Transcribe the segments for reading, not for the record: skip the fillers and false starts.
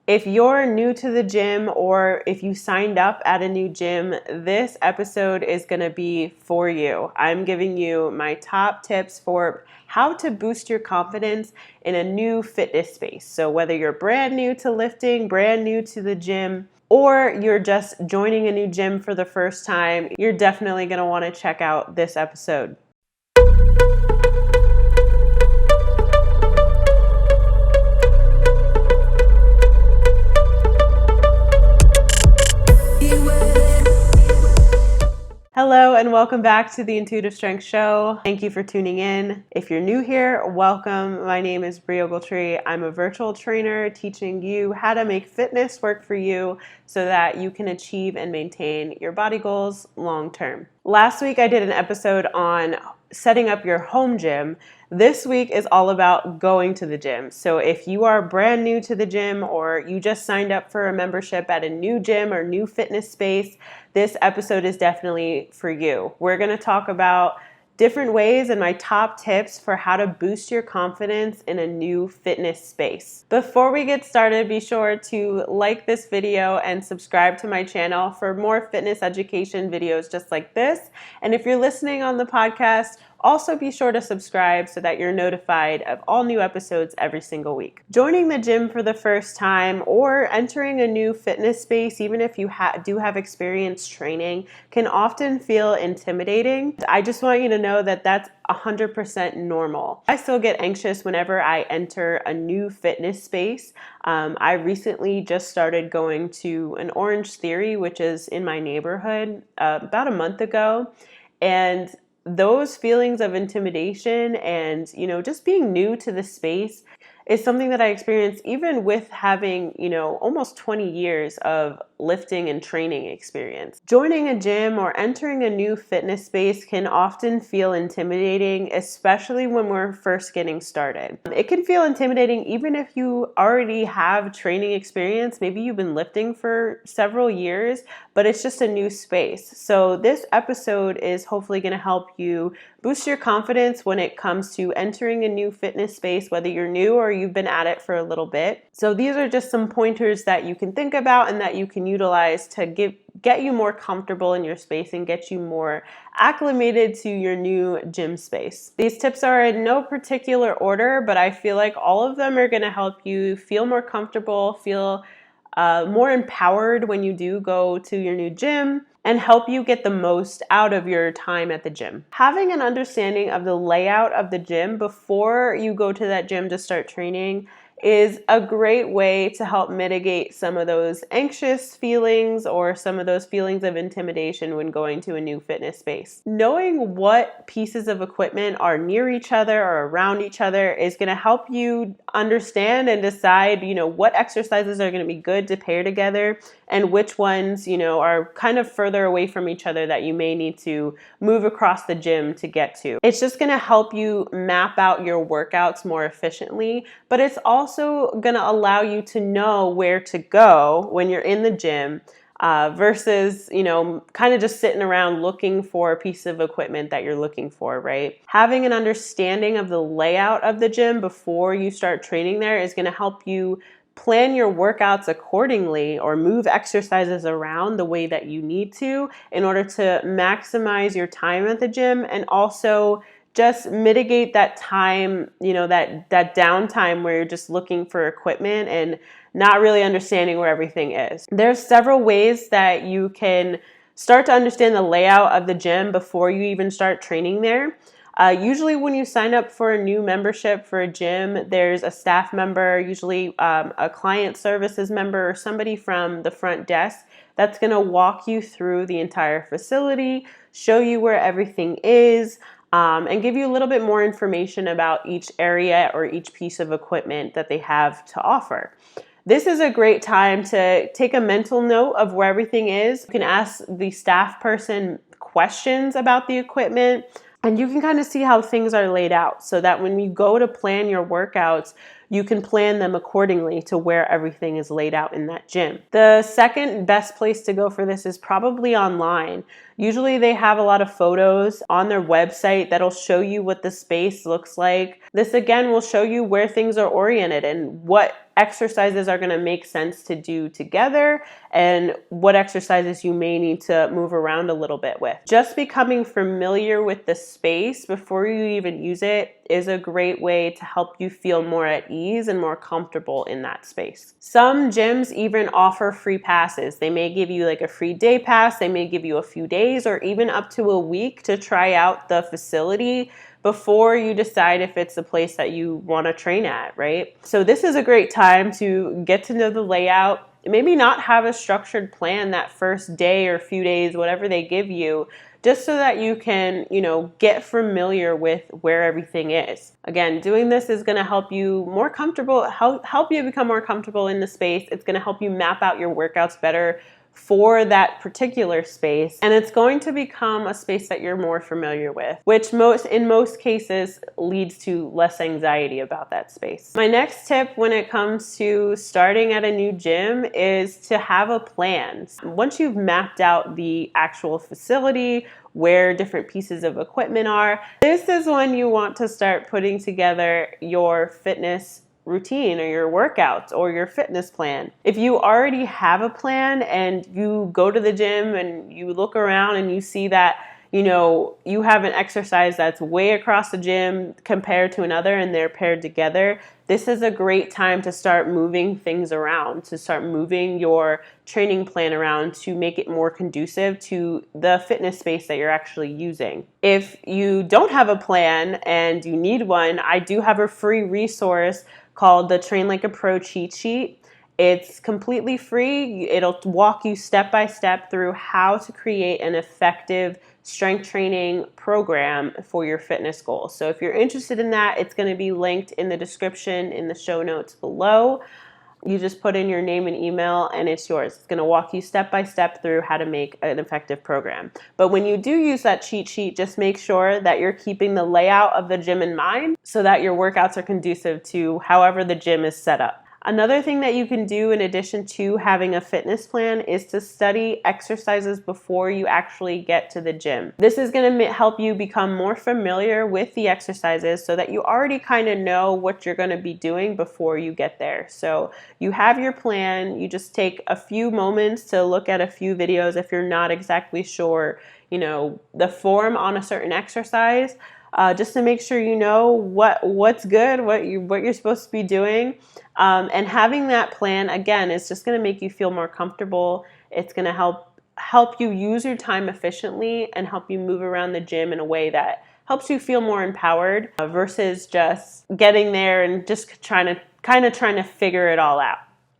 If you're new to the gym or if you signed up at a new gym, this episode is going to be for you. I'm giving you my top tips for how to boost your confidence in a new fitness space. So whether you're brand new to lifting, brand new to the gym, or you're just joining a new gym for the first time, you're definitely going to want to check out this episode. Hello and welcome back to the Intuitive Strength Show. Thank you for tuning in. If you're new here, welcome. My name is Bri Ogletree. I'm a virtual trainer teaching you how to make fitness work for you so that you can achieve and maintain your body goals long term. Last week I did an episode on setting up your home gym. This week is all about going to the gym. So if you are brand new to the gym or you just signed up for a membership at a new gym or new fitness space, this episode is definitely for you. We're going to talk about different ways and my top tips for how to boost your confidence in a new fitness space. Before we get started, be sure to like this video and subscribe to my channel for more fitness education videos just like this. And if you're listening on the podcast, also be sure to subscribe so that you're notified of all new episodes every single week. Joining the gym for the first time or entering a new fitness space, even if you do have experience training, can often feel intimidating. I just want you to know that that's 100% normal. I still get anxious whenever I enter a new fitness space. I recently just started going to an Orange Theory, which is in my neighborhood, about a month ago. And those feelings of intimidation and, just being new to the space is something that I experienced even with having, almost 20 years of lifting and training experience. Joining a gym or entering a new fitness space can often feel intimidating, especially when we're first getting started. It can feel intimidating even if you already have training experience. Maybe you've been lifting for several years, but it's just a new space. So this episode is hopefully going to help you boost your confidence when it comes to entering a new fitness space, whether you're new or you've been at it for a little bit. So these are just some pointers that you can think about and that you can utilize to get you more comfortable in your space and get you more acclimated to your new gym space. These tips are in no particular order, but I feel like all of them are going to help you feel more comfortable, feel more empowered when you do go to your new gym, and help you get the most out of your time at the gym. Having an understanding of the layout of the gym before you go to that gym to start training is a great way to help mitigate some of those anxious feelings or some of those feelings of intimidation when going to a new fitness space. Knowing what pieces of equipment are near each other or around each other is going to help you understand and decide, what exercises are going to be good to pair together and which ones, are kind of further away from each other that you may need to move across the gym to get to. It's just going to help you map out your workouts more efficiently, but it's also going to allow you to know where to go when you're in the gym versus, kind of just sitting around looking for a piece of equipment that you're looking for, right? Having an understanding of the layout of the gym before you start training there is going to help you plan your workouts accordingly or move exercises around the way that you need to in order to maximize your time at the gym and also just mitigate that time, that downtime where you're just looking for equipment and not really understanding where everything is. There's several ways that you can start to understand the layout of the gym before you even start training there. Usually when you sign up for a new membership for a gym, there's a staff member, usually a client services member or somebody from the front desk that's going to walk you through the entire facility, show you where everything is, and give you a little bit more information about each area or each piece of equipment that they have to offer. This is a great time to take a mental note of where everything is. You can ask the staff person questions about the equipment, and you can kind of see how things are laid out so that when you go to plan your workouts, you can plan them accordingly to where everything is laid out in that gym. The second best place to go for this is probably online. Usually they have a lot of photos on their website that'll show you what the space looks like. This again will show you where things are oriented and what exercises are going to make sense to do together and what exercises you may need to move around a little bit with. Just becoming familiar with the space before you even use it is a great way to help you feel more at ease and more comfortable in that space. Some gyms even offer free passes. They may give you like a free day pass, they may give you a few days or even up to a week to try out the facility before you decide if it's a place that you want to train at, right? So this is a great time to get to know the layout. Maybe not have a structured plan that first day or few days, whatever they give you, just so that you can, get familiar with where everything is. Again, doing this is going to help you more comfortable, help you become more comfortable in the space. It's going to help you map out your workouts better for that particular space, and it's going to become a space that you're more familiar with, which in most cases leads to less anxiety about that space. My next tip when it comes to starting at a new gym is to have a plan. Once you've mapped out the actual facility, where different pieces of equipment are, this is when you want to start putting together your fitness routine or your workouts or your fitness plan. If you already have a plan and you go to the gym and you look around and you see that you have an exercise that's way across the gym compared to another and they're paired together, this is a great time to start moving things around, to start moving your training plan around to make it more conducive to the fitness space that you're actually using. If you don't have a plan and you need one, I do have a free resource called the Train Like a Pro cheat sheet. It's completely free. It'll walk you step by step through how to create an effective strength training program for your fitness goals. So if you're interested in that, it's going to be linked in the description in the show notes below. You just put in your name and email and it's yours. It's going to walk you step by step through how to make an effective program. But when you do use that cheat sheet, just make sure that you're keeping the layout of the gym in mind so that your workouts are conducive to however the gym is set up. Another thing that you can do in addition to having a fitness plan is to study exercises before you actually get to the gym. This is going to help you become more familiar with the exercises so that you already kind of know what you're going to be doing before you get there. So you have your plan, you just take a few moments to look at a few videos if you're not exactly sure, the form on a certain exercise. Just to make sure you know what's good, what you're supposed to be doing. And having that plan, again, is just going to make you feel more comfortable. It's going to help you use your time efficiently and help you move around the gym in a way that helps you feel more empowered versus just getting there and just trying to figure it all out.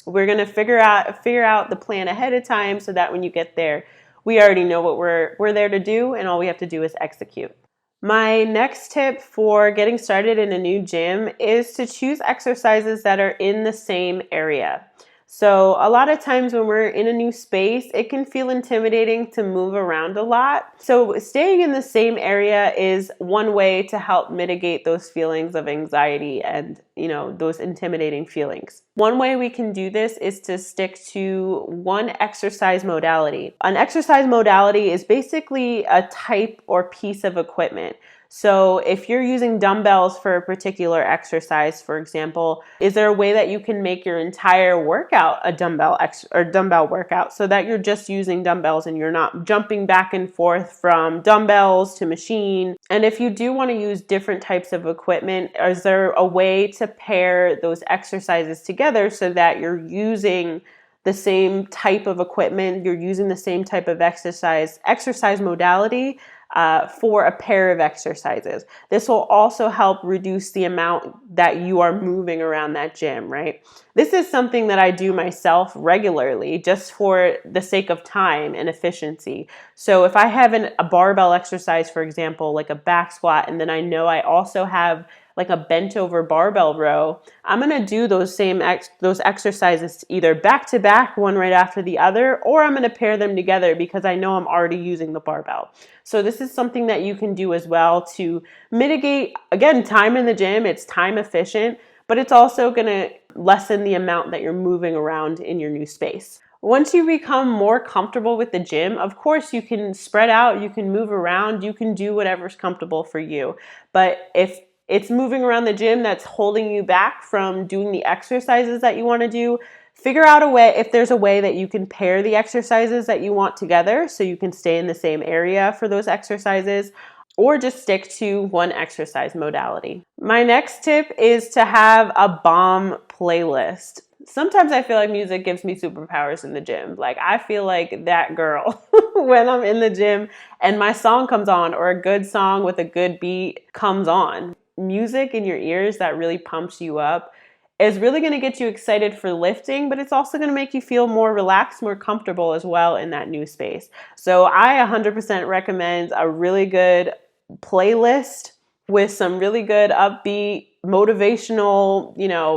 We're going to figure out the plan ahead of time so that when you get there, we already know what we're there to do, and all we have to do is execute. My next tip for getting started in a new gym is to choose exercises that are in the same area. So a lot of times when we're in a new space, it can feel intimidating to move around a lot. So staying in the same area is one way to help mitigate those feelings of anxiety and, those intimidating feelings. One way we can do this is to stick to one exercise modality. An exercise modality is basically a type or piece of equipment. So if you're using dumbbells for a particular exercise, for example, is there a way that you can make your entire workout a dumbbell workout so that you're just using dumbbells and you're not jumping back and forth from dumbbells to machine? And if you do want to use different types of equipment, is there a way to pair those exercises together so that you're using the same type of equipment, you're using the same type of exercise modality for a pair of exercises? This will also help reduce the amount that you are moving around that gym, right? This is something that I do myself regularly just for the sake of time and efficiency. So if I have a barbell exercise, for example, like a back squat, and then I know I also have like a bent over barbell row, I'm going to do those exercises either back to back, one right after the other, or I'm going to pair them together because I know I'm already using the barbell. So this is something that you can do as well to mitigate, again, time in the gym. It's time efficient, but it's also going to lessen the amount that you're moving around in your new space. Once you become more comfortable with the gym, of course, you can spread out, you can move around, you can do whatever's comfortable for you. But if it's moving around the gym that's holding you back from doing the exercises that you want to do, figure out a way, if there's a way that you can pair the exercises that you want together so you can stay in the same area for those exercises, or just stick to one exercise modality. My next tip is to have a bomb playlist. Sometimes I feel like music gives me superpowers in the gym. Like, I feel like that girl when I'm in the gym and my song comes on, or a good song with a good beat comes on. Music in your ears that really pumps you up is really going to get you excited for lifting, but it's also going to make you feel more relaxed, more comfortable as well in that new space. So I 100% recommend a really good playlist with some really good upbeat motivational,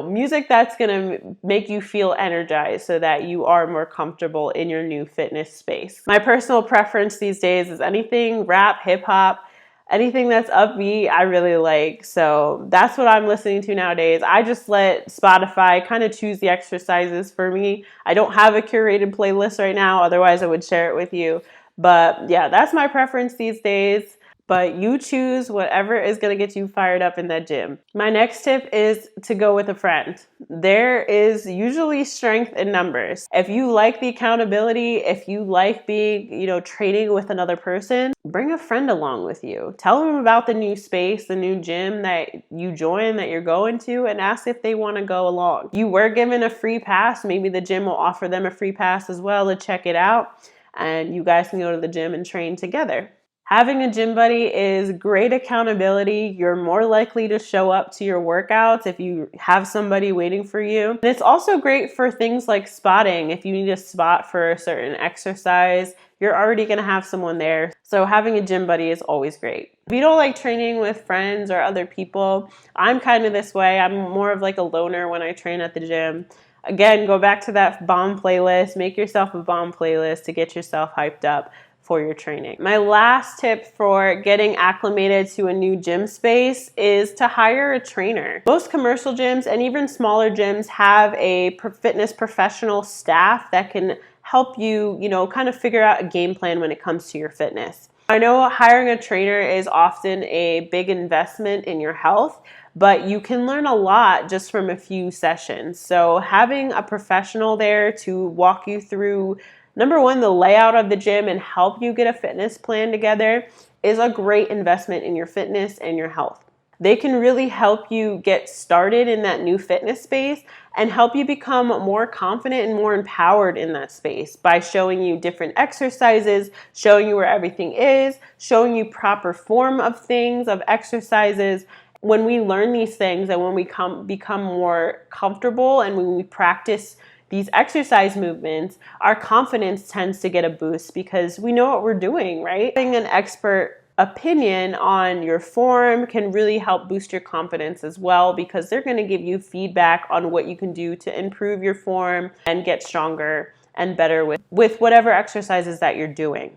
music that's going to make you feel energized so that you are more comfortable in your new fitness space. My personal preference these days is anything rap, hip hop, anything that's upbeat, I really like. So that's what I'm listening to nowadays. I just let Spotify kind of choose the exercises for me. I don't have a curated playlist right now, otherwise I would share it with you. But yeah, that's my preference these days. But you choose whatever is going to get you fired up in that gym. My next tip is to go with a friend. There is usually strength in numbers. If you like the accountability, if you like being, training with another person, bring a friend along with you. Tell them about the new space, the new gym that you join, that you're going to, and ask if they want to go along. You were given a free pass. Maybe the gym will offer them a free pass as well to check it out, and you guys can go to the gym and train together. Having a gym buddy is great accountability. You're more likely to show up to your workouts if you have somebody waiting for you. And it's also great for things like spotting. If you need a spot for a certain exercise, you're already going to have someone there. So having a gym buddy is always great. If you don't like training with friends or other people, I'm kind of this way. I'm more of like a loner when I train at the gym. Again, go back to that bomb playlist. Make yourself a bomb playlist to get yourself hyped up for your training. My last tip for getting acclimated to a new gym space is to hire a trainer. Most commercial gyms and even smaller gyms have a fitness professional staff that can help you, kind of figure out a game plan when it comes to your fitness. I know hiring a trainer is often a big investment in your health, but you can learn a lot just from a few sessions. So having a professional there to walk you through, number one, the layout of the gym and help you get a fitness plan together is a great investment in your fitness and your health. They can really help you get started in that new fitness space and help you become more confident and more empowered in that space by showing you different exercises, showing you where everything is, showing you proper form of things, of exercises. When we learn these things and when we become more comfortable and when we practice these exercise movements, our confidence tends to get a boost because we know what we're doing, right? Having an expert opinion on your form can really help boost your confidence as well, because they're going to give you feedback on what you can do to improve your form and get stronger and better with whatever exercises that you're doing.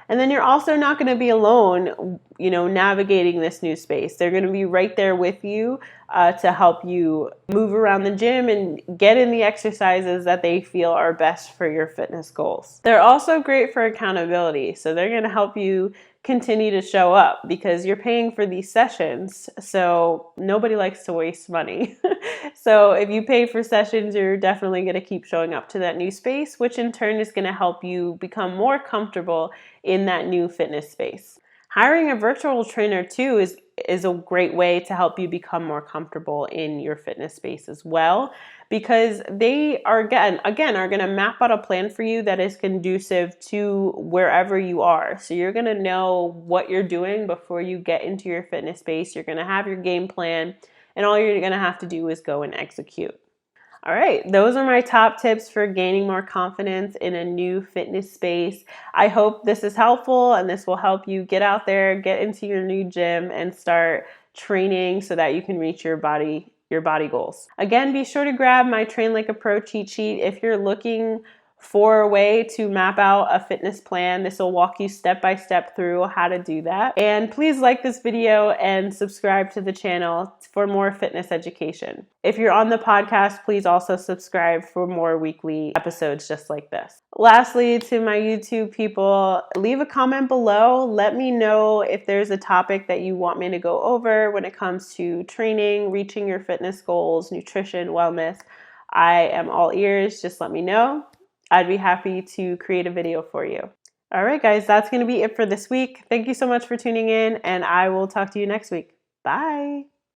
And then you're also not going to be alone, navigating this new space. They're going to be right there with you to help you move around the gym and get in the exercises that they feel are best for your fitness goals. They're also great for accountability. So they're going to help you continue to show up because you're paying for these sessions. So nobody likes to waste money. So if you pay for sessions, you're definitely going to keep showing up to that new space, which in turn is going to help you become more comfortable in that new fitness space. Hiring a virtual trainer too is a great way to help you become more comfortable in your fitness space as well, because they are again are going to map out a plan for you that is conducive to wherever you are. So you're going to know what you're doing before you get into your fitness space. You're going to have your game plan, and all you're going to have to do is go and execute. All right, those are my top tips for gaining more confidence in a new fitness space. I hope this is helpful and this will help you get out there, get into your new gym and start training so that you can reach your body goals. Again, be sure to grab my Train Like a Pro cheat sheet if you're looking for a way to map out a fitness plan. This will walk you step by step through how to do that. And please like this video and subscribe to the channel for more fitness education. If you're on the podcast, please also subscribe for more weekly episodes just like this. Lastly, to my YouTube people, leave a comment below. Let me know if there's a topic that you want me to go over when it comes to training, reaching your fitness goals, nutrition, wellness. I am all ears. Just let me know. I'd be happy to create a video for you. All right, guys, that's going to be it for this week. Thank you so much for tuning in, and I will talk to you next week. Bye.